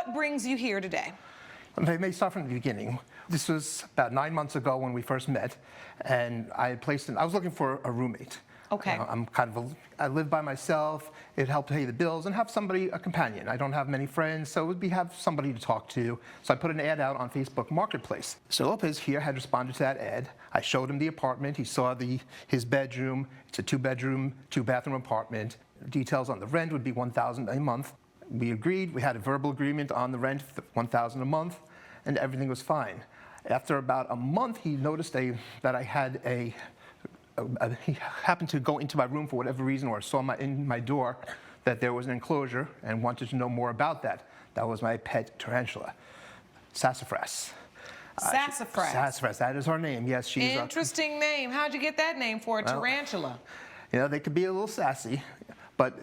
what brings you here today? They may start from the beginning. This was about 9 months ago when we first met, and I was looking for a roommate. Okay. I live by myself. It helped pay the bills and have somebody, a companion. I don't have many friends, so it would be have somebody to talk to. So I put an ad out on Facebook Marketplace. So Lopez here had responded to that ad. I showed him the apartment. He saw his bedroom. It's a 2-bedroom, 2-bathroom apartment. Details on the rent would be $1,000 a month. We agreed. We had a verbal agreement on the rent, $1,000 a month, and everything was fine. After about a month, he noticed that I had he happened to go into my room for whatever reason, or saw in my door that there was an enclosure and wanted to know more about that. That was my pet tarantula, Sassafras. Sassafras. Sassafras, that is her name. Yes, she's interesting name. How'd you get that name for a tarantula? You know, they could be a little sassy, but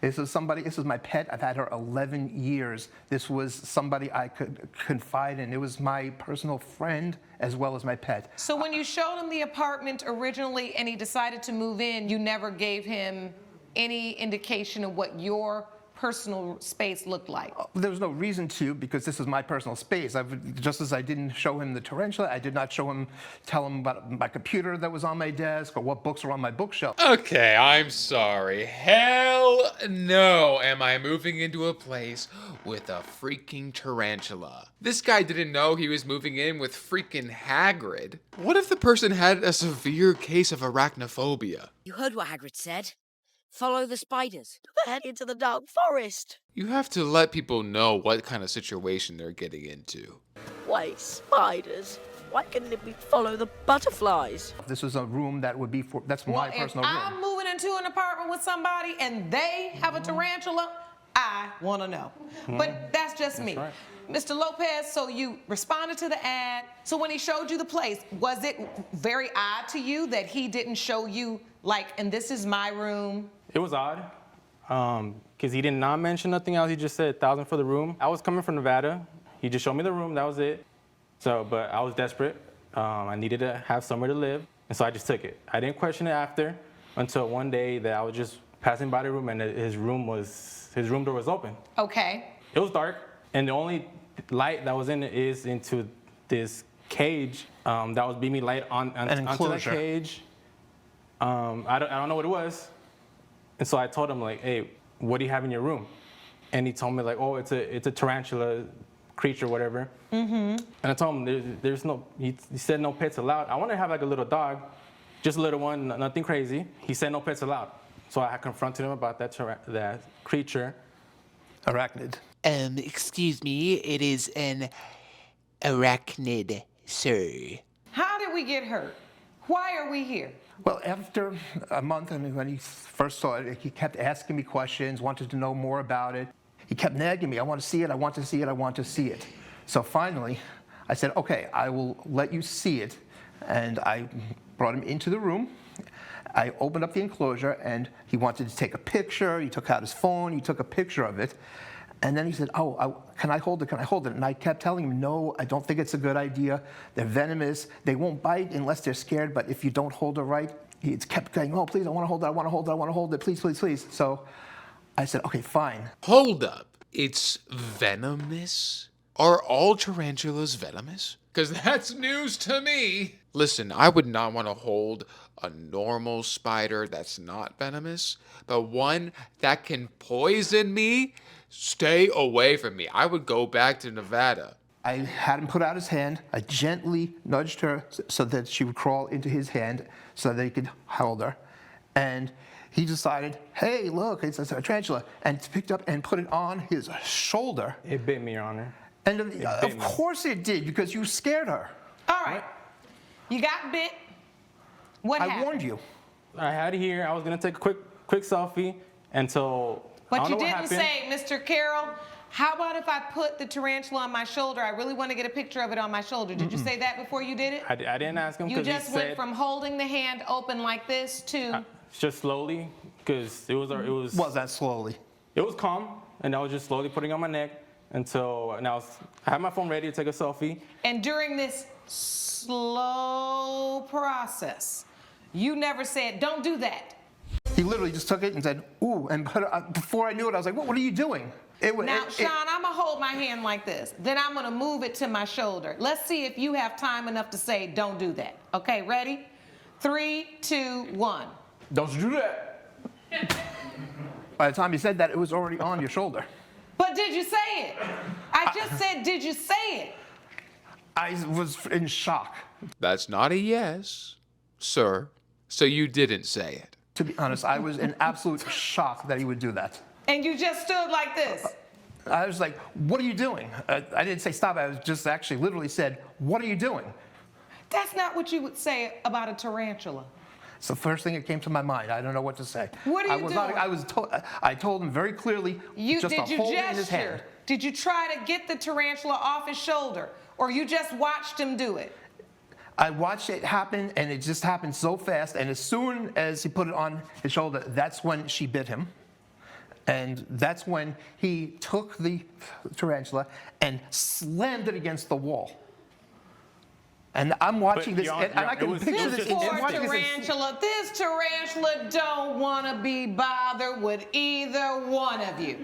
this is my pet. I've had her 11 years. This was somebody I could confide in. It was my personal friend as well as my pet. So when you showed him the apartment originally and he decided to move in, you never gave him any indication of what your personal space looked like? There was no reason to, because this is my personal space. Just as I didn't show him the tarantula, I did not tell him about my computer that was on my desk or what books were on my bookshelf. Okay, I'm sorry. Hell no am I moving into a place with a freaking tarantula. This guy didn't know he was moving in with freaking Hagrid. What if the person had a severe case of arachnophobia? You heard what Hagrid said. Follow the spiders. Head into the dark forest. You have to let people know what kind of situation they're getting into. Wait, spiders? Why couldn't it be follow the butterflies? This was a room that would be that's my personal room. If I'm moving into an apartment with somebody and they have a tarantula, I want to know. But that's just me. Right. Mr. Lopez, so you responded to the ad. So when he showed you the place, was it very odd to you that he didn't show you, like, and this is my room? It was odd, because he did not mention nothing else. He just said $1,000 for the room. I was coming from Nevada. He just showed me the room, that was it. But I was desperate. I needed to have somewhere to live, and so I just took it. I didn't question it after, until one day that I was just passing by the room, and his room door was open. Okay. It was dark, and the only light that was in it is into this cage that was beaming light onto that cage. I don't know what it was. And so I told him, like, hey, what do you have in your room? And he told me, like, oh, it's a tarantula creature, whatever. And I told him, there's no, he said no pets allowed. I want to have like a little dog, just a little one, nothing crazy. He said no pets allowed. So I confronted him about that creature. Arachnid. Excuse me, it is an arachnid, sir. How did we get hurt? Why are we here? Well, after a month, and when he first saw it, he kept asking me questions, wanted to know more about it. He kept nagging me, I want to see it, I want to see it, I want to see it. So finally, I said, okay, I will let you see it. And I brought him into the room. I opened up the enclosure, and he wanted to take a picture. He took out his phone, he took a picture of it. And then he said, can I hold it, can I hold it? And I kept telling him, no, I don't think it's a good idea. They're venomous. They won't bite unless they're scared, but if you don't hold it right, he kept saying, oh, please, I want to hold it, I want to hold it, I want to hold it, please, please, please. So I said, okay, fine. Hold up. It's venomous? Are all tarantulas venomous? Because that's news to me. Listen, I would not want to hold a normal spider that's not venomous, but one that can poison me. Stay away from me. I would go back to Nevada. I had him put out his hand. I gently nudged her so that she would crawl into his hand so that he could hold her. And he decided, hey, look, it's a tarantula, and picked up and put it on his shoulder. It bit me, Your Honor. And of course it did, because you scared her. All right. You got bit. What happened? I warned you. I had it here. I was going to take a quick selfie until... But you didn't say, Mr. Carroll, how about if I put the tarantula on my shoulder? I really want to get a picture of it on my shoulder. Did you say that before you did it? I didn't ask him. You just went from holding the hand open like this to... just slowly, because it was... Was that slowly? It was calm, and I was just slowly putting it on my neck until... And I had my phone ready to take a selfie. And during this slow process, you never said, don't do that. He literally just took it and said, ooh, and before I knew it, I was like, what are you doing? Now, Sean, I'm going to hold my hand like this. Then I'm going to move it to my shoulder. Let's see if you have time enough to say, don't do that. Okay, ready? 3, 2, 1. Don't you do that. By the time you said that, it was already on your shoulder. But did you say it? I just said, did you say it? I was in shock. That's not a yes, sir. So you didn't say it. To be honest, I was in absolute shock that he would do that. And you just stood like this. I was like, what are you doing? I didn't say stop. I was just actually literally said, what are you doing? That's not what you would say about a tarantula. It's the first thing that came to my mind. I don't know what to say. What are you doing? I told him very clearly just to hold it in his hand. Did you try to get the tarantula off his shoulder? Or you just watched him do it? I watched it happen, and it just happened so fast. And as soon as he put it on his shoulder, that's when she bit him. And that's when he took the tarantula and slammed it against the wall. And I'm watching this, and I can picture this. This tarantula don't want to be bothered with either one of you.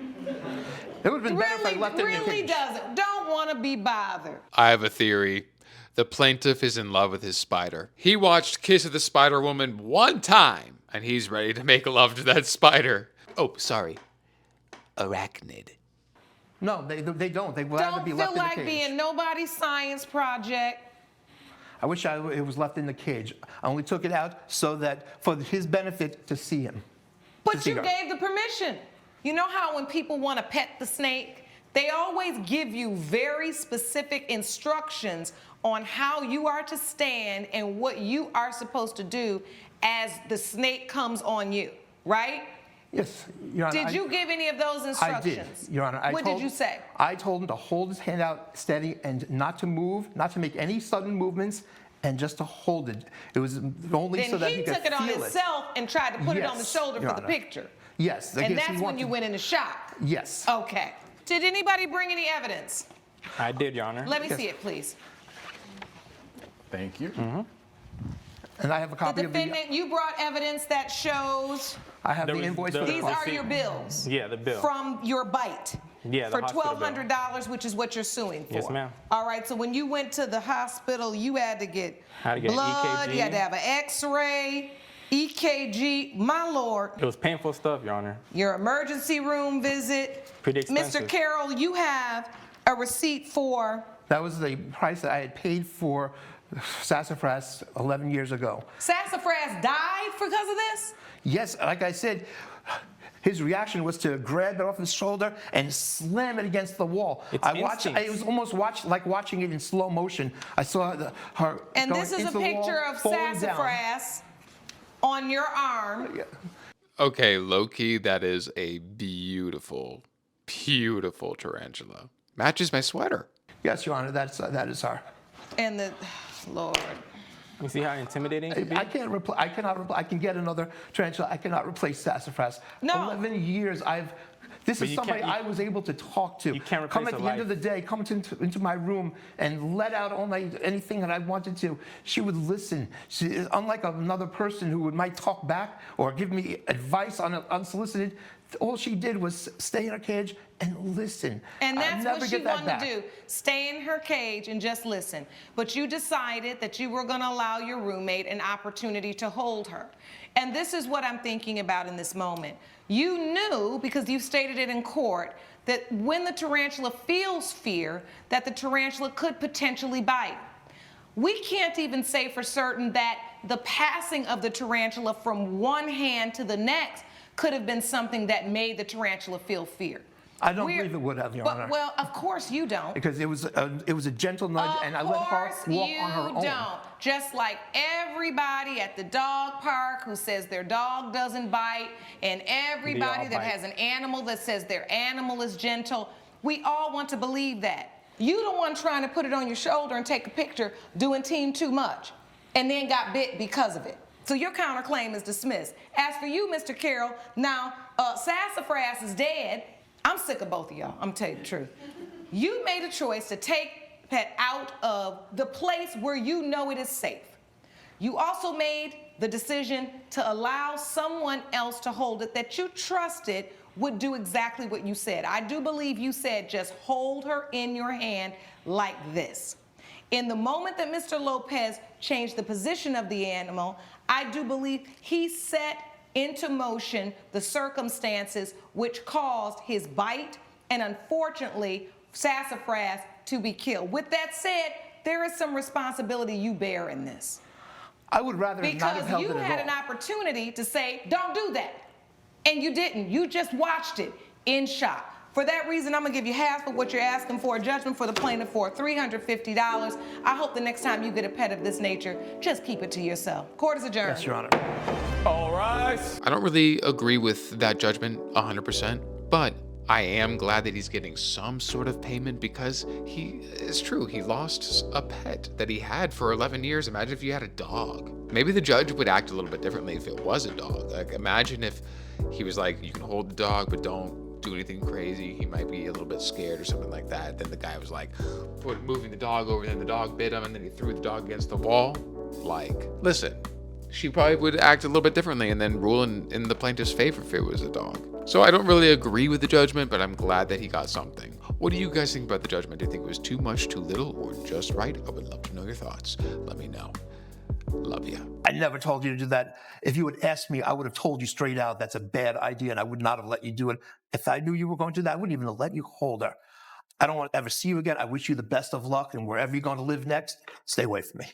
It would have been better if I left it in the cage. Really doesn't. Don't want to be bothered. I have a theory. The plaintiff is in love with his spider. He watched Kiss of the Spider Woman one time, and he's ready to make love to that spider. Oh, sorry. Arachnid. No, they don't. They would rather be left in the cage. Don't feel like being nobody's science project. I wish it was left in the cage. I only took it out so that for his benefit to see him. But you gave the permission. You know how when people want to pet the snake, they always give you very specific instructions on how you are to stand and what you are supposed to do as the snake comes on you, right? Yes, Your Honor. Did you give any of those instructions? I did, Your Honor. What did you say? I told him to hold his hand out steady and not to move, not to make any sudden movements, and just to hold it. It was only so that he could feel it. Then he took it on himself and tried to put it on the shoulder Your for the Honor. picture. Yes. And that's when you went into shock. Yes. Okay. Did anybody bring any evidence? I did, Your Honor. Let me see it, please. Thank you. And I have a copy The of the... defendant, you brought evidence that shows I have the invoice for the these are your bills. Yeah, the bill. From your bite. Yeah, the for hospital bill. $1,200, which is what you're suing for. Yes, ma'am. All right, so when you went to the hospital, you had to get Had to get blood, EKG. you had to have an x-ray, EKG, my Lord. It was painful stuff, Your Honor. Your emergency room visit. Pretty expensive. Mr. Carroll, you have a receipt for... That was the price that I had paid for sassafras 11 years ago. Sassafras died because of this? Yes, like I said, his reaction was to grab it off his shoulder and slam it against the wall. It was almost like watching it in slow motion. I saw her And going this is a into the wall, picture of falling down. sassafras on your arm. Okay, low-key, that is a beautiful, beautiful tarantula. Matches my sweater. Yes, Your Honor, that is her. And the... Lord. You see how intimidating it could be? I cannot reply. I can get another tarantula. I cannot replace sassafras. No. 11 years this is somebody I was able to talk to. You can't replace come at a the end of life. the day, come into my room and let out anything that I wanted to. She would listen. Unlike another person who might talk back or give me advice unsolicited, all she did was stay in her cage and listen. And that's never what she get that wanted back. to do, stay in her cage and just listen. But you decided that you were going to allow your roommate an opportunity to hold her. And this is what I'm thinking about in this moment. You knew, because you stated it in court, that when the tarantula feels fear, that the tarantula could potentially bite. We can't even say for certain that the passing of the tarantula from one hand to the next could have been something that made the tarantula feel fear. I don't believe it would have, Your Honor. Well, of course you don't. Because it was a gentle nudge, and I let her walk on her own. Of course you don't. Just like everybody at the dog park who says their dog doesn't bite, and everybody that has an animal that says their animal is gentle, we all want to believe that. You the one trying to put it on your shoulder and take a picture doing team too much, and then got bit because of it. So your counterclaim is dismissed. As for you, Mr. Carroll, now sassafras is dead. I'm sick of both of y'all, I'm telling you the truth. You made a choice to take Pet out of the place where you know it is safe. You also made the decision to allow someone else to hold it that you trusted would do exactly what you said. I do believe you said just hold her in your hand like this. In the moment that Mr. Lopez changed the position of the animal, I do believe he set into motion the circumstances which caused his bite and, unfortunately, Sassafras to be killed. With that said, there is some responsibility you bear in this. I would rather not have held it Because you at had all. an opportunity to say, don't do that. And you didn't. You just watched it in shock. For that reason, I'm going to give you half of what you're asking for, a judgment for the plaintiff for $350. I hope the next time you get a pet of this nature, just keep it to yourself. Court is adjourned. Yes, Your Honor. All right. I don't really agree with that judgment 100%, but I am glad that he's getting some sort of payment because it's true, he lost a pet that he had for 11 years. Imagine if you had a dog. Maybe the judge would act a little bit differently if it was a dog. Like, imagine if he was like, you can hold the dog, but don't do anything crazy. He might be a little bit scared or something like that. Then the guy was like, moving the dog over, then the dog bit him, and then he threw the dog against the wall. Like, listen, she probably would act a little bit differently and then rule in the plaintiff's favor if it was a dog. So I don't really agree with the judgment, but I'm glad that he got something. What do you guys think about the judgment? Do you think it was too much, too little, or just right? I would love to know your thoughts. Let me know. Love you. I never told you to do that. If you had asked me, I would have told you straight out that's a bad idea, and I would not have let you do it. If I knew you were going to do that, I wouldn't even have let you hold her. I don't want to ever see you again. I wish you the best of luck, and wherever you're going to live next, stay away from me.